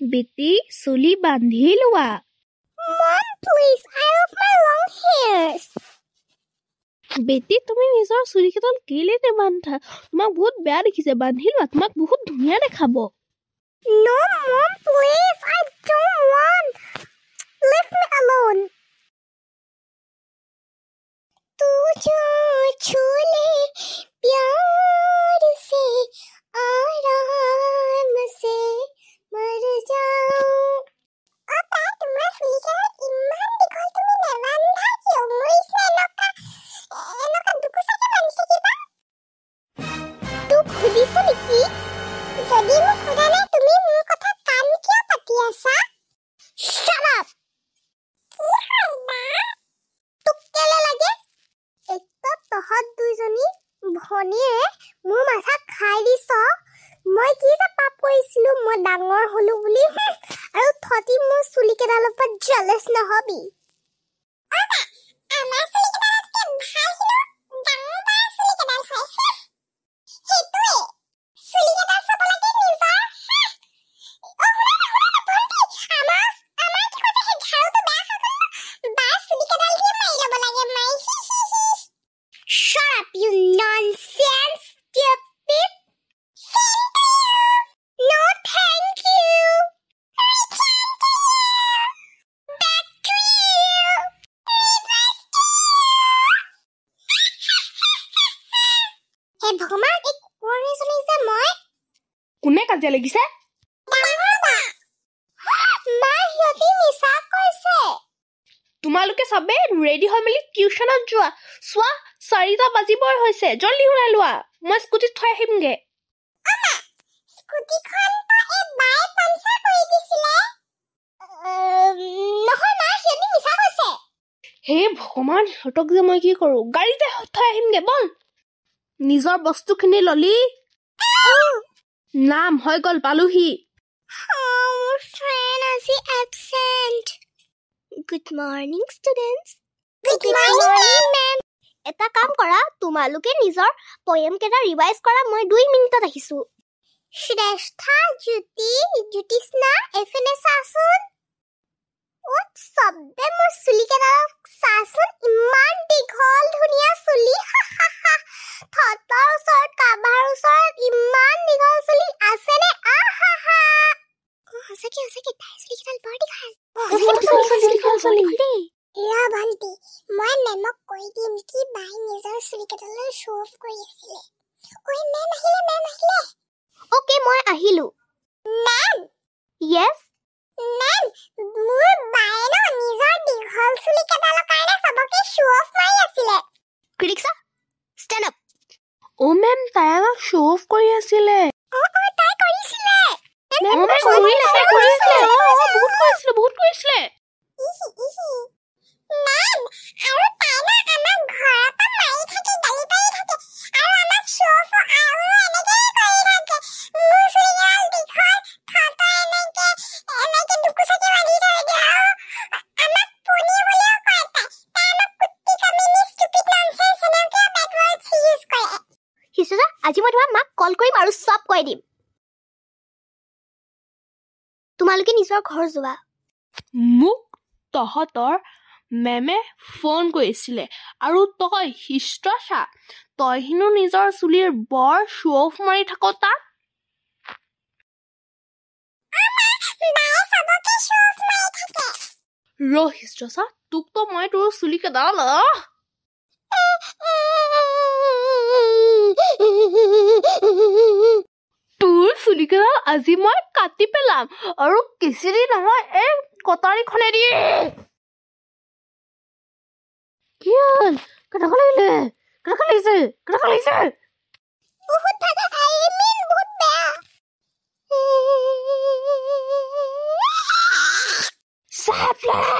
বেটি চুলি বান্ধি লোৱা Mom, please, I love my long hairs. বেটি তুমি নিজৰ চুলি কেইডাল কেলে নেবান্ধা তোমাক বহুত বেয়া দেখিছে বান্ধি লোৱা তোমাক বহুত ধুনীয়া দেখাব No, Mom, please, I don't want. Leave me alone. तू जो छूले प्यार से आराम से मर जाऊं और तुम्हारा स्लीकर इमान दीघल তুমি নেবান্ধা কিয় মৰিছে এনেকা দুকুচাকে বান্ধিছে কিবা তোক সুধিছো নেকি যদি মোক সোধা নাই তুমি মোৰ কথা কাণ কিয় পাতি আছা Shut up! তোক কেলে লাগে একটা তহত দুইজনী ভনীয়ে মোৰ মাথা খাই দিছ মই কি যে পাপ কৰিছিলো মই ডাঙৰ হলো বুলি আৰু থতি মোৰ চুলি কেইডালৰ পৰা জেলাছ নহবি আমাৰ চুলি কেইডালতকে ভাল হিনো ডাঙৰ ডাঙৰ চুলি কেইডাল হয় সেইটোৱে চুলি কেইডাল চাব লাগে নিজৰ Shut up, you nonsense, stupid! Same to you! No, thank you! Return to you! Back to you! Reverse to you! Hey, Bhagwan, ek kukurni sunise moi? কোনে কাজিয়া লাগিছে মা হিয়তি মিছা কৈছে তোমালোকে সবে ৰেডি হৈ মেলি টিউচনত যোৱা চোৱা 4টা বাজিবৰ হৈছে জলদি ওলাই লোৱা মই স্কুটিত থৈ আহিমগে স্কুটিখন তো এ বাই পাঞ্চাৰ কৰি দিছিলে নহয় মা হিয়তি মিছা কৈছে হে ভগৱান হটক যে মই কি কৰো গাড়ীতে থৈ আহিমগে বল নিজৰ বস্তুখিনি ললি নাম হৈ গল পালোহি Our friend is absent. Good morning, students. Good morning, ma'am. এটা কাম কৰা তোমালোকে নিজৰ পোয়েম কেটা ৰিভাইজ কৰা মই 2 মিনিটত আহিছো শ্ৰেষ্ঠা জ্যোতিষ্ণা এফএনএ সাসুন What সবে মোৰ চুলি কেটা সাসুন ইমান দীঘল ধুনীয়া চুলি থতৰ ওচৰত কাবাৰ ওচৰত ইমান দীঘল চুলি আছে নে আহাহা সঁচাকে তাই চুলি কেটাল বৰ দীঘল এয়া ভান্তি মই মেমক কৈ দিম কি বাই নিজৰ চুলি কেটালৈ শো অফ কৰি আছিলে ঐ মেম আহিলে ওকে মই আহিলো মেম yes মেম মোৰ বাই ন নিজৰ দীঘল চুলি কেটালৰ কাৰণে সবকে শো অফ মাৰি আছিলে ক্ৰিটিক্সা ষ্টেণ্ড আপ ও মেম তাই আমাক শো অফ কৰি আছিলে তাই কৰিছিলে বহুত কৰিছিলে মেম আৰু তাই না আমাৰ ঘৰতে মাৰি থাকি গালি পাৰি থাকে আৰু আমাক শো অফ আৰু এনেকৈ কৰি থাকে মোৰ চুলিডাল দীঘল থত এনেকৈ দুকুচাকে বান্ধি থৈ দিয়ে আৰু আমাক পনি বুলিও কয় তাই আমাক কুত্তি কামিনী ষ্টুপিড ননসেন্স এনেকৈ বেড ৱৰ্ডছ ইউজ কৰে হিচুজা আজি মই তোমাৰ মাক কল কৰিম আৰু সব কৈ দিম তোমালোকে নিজৰ ঘৰ যোৱা মোক তহঁতৰ মেমে ফোন কৰিছিলে আৰু তই হিষ্ট্ৰচা তই হিনো নিজৰ চুলিৰ বৰ শো অফ মাৰি থাক তাত ৰ হিষ্ট্ৰচা তোক তো মই তোৰ চুলি কেইডাল তোৰ চুলি কেইডাল আজি মই কাটি পেলাম আৰু কিছিৰি নহয় এই কটাৰীখনে দি কি হ'ল কেনেকুৱা লাগিলে বহুত ভাল আই মিন বহুত বেয়া Sapling!